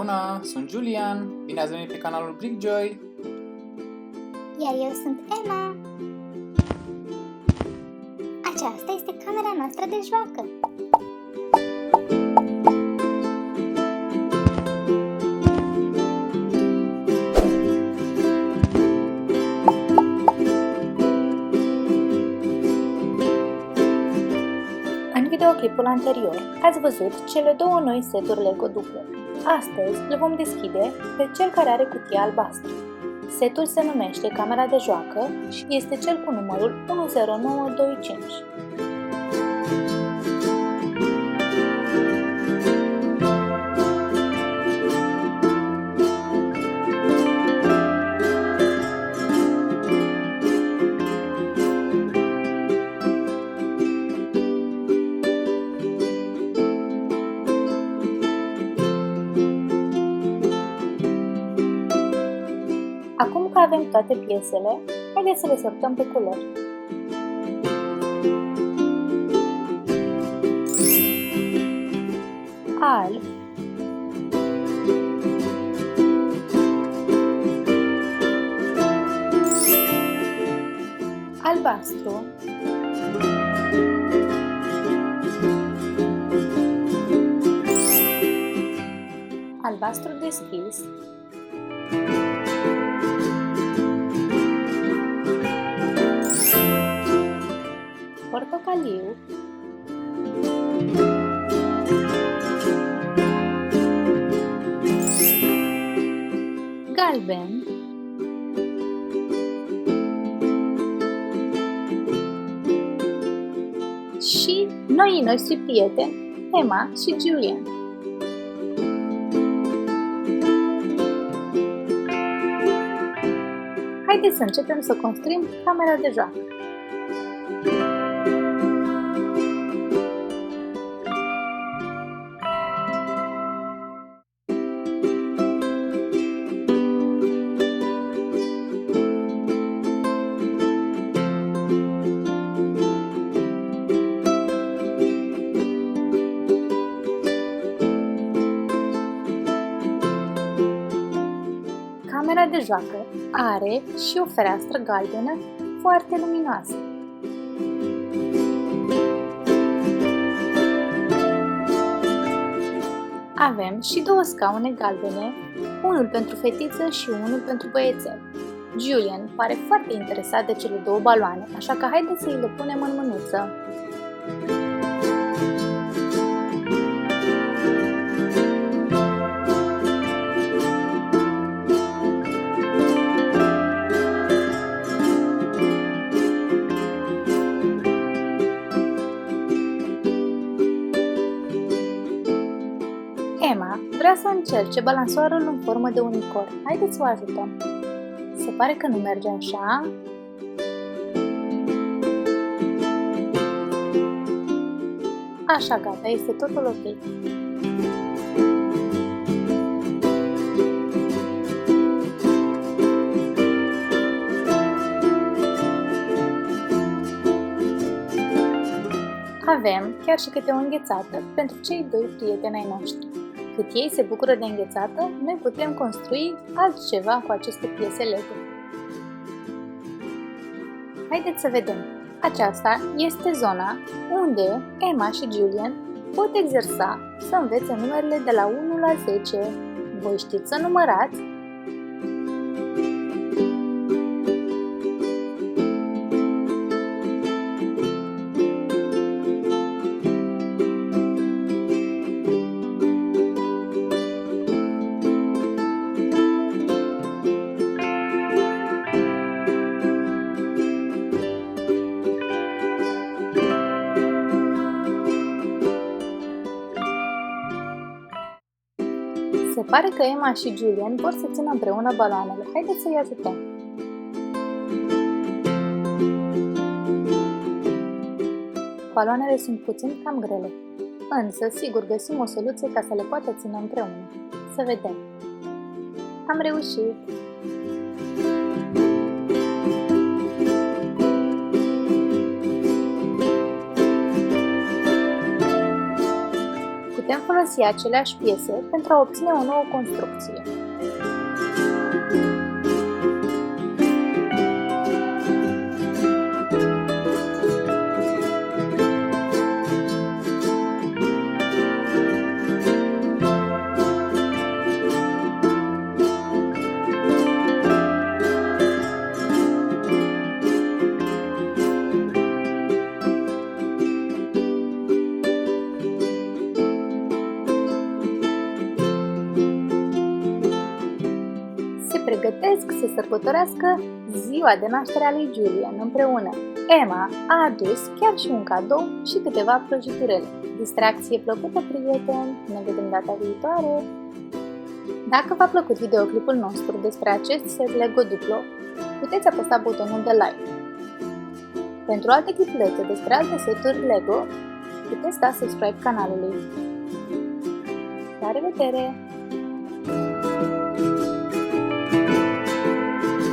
Bună, sunt Julian, bine ați venit pe canalul Brickjoy. Iar eu sunt Emma. Aceasta este camera noastră de joacă. În videoclipul anterior ați văzut cele două noi seturi LEGO duplo. Astăzi le vom deschide pe cel care are cutia albastră. Setul se numește camera de joacă și este cel cu numărul 10925. Acum că avem toate piesele, haideți să le sortăm pe culori. Alb, albastru, albastru deschis, portocaliu, galben, și noii noștri prieteni, Emma și Julian. Haideți să începem să construim camera de joacă. Camera de joacă are și o fereastră galbenă foarte luminoasă. Avem și două scaune galbene, unul pentru fetiță și unul pentru băiețel. Julian pare foarte interesat de cele două baloane, așa că haideți să îi le punem în mânuță. Emma vrea să încerce balansoarul în formă de unicorn. Haideți să o ajutăm. Se pare că nu merge așa. Așa, gata, este totul ok. Avem chiar și câte o înghețată pentru cei doi prieteni ai noștri. Cât ei se bucură de înghețată, noi putem construi altceva cu aceste piese LEGO. Haideți să vedem! Aceasta este zona unde Emma și Julian pot exersa să învețe numerele de la 1 la 10. Voi știți să numărați? Se pare că Emma și Julian vor să țină împreună baloanele. Haideți să-i ajutăm! Baloanele sunt puțin cam grele, însă sigur găsim o soluție ca să le poată ține împreună. Să vedem! Am reușit! folosi aceleași piese pentru a obține o nouă construcție. Pregătesc să sărbătorească ziua de naștere a lui Julian împreună. Emma a adus chiar și un cadou și câteva prăjiturele. Distracție plăcută, prieteni! Ne vedem data viitoare! Dacă v-a plăcut videoclipul nostru despre acest set LEGO duplo, puteți apăsa butonul de like. Pentru alte clipulețe despre alte seturi LEGO, puteți da subscribe canalului. La revedere!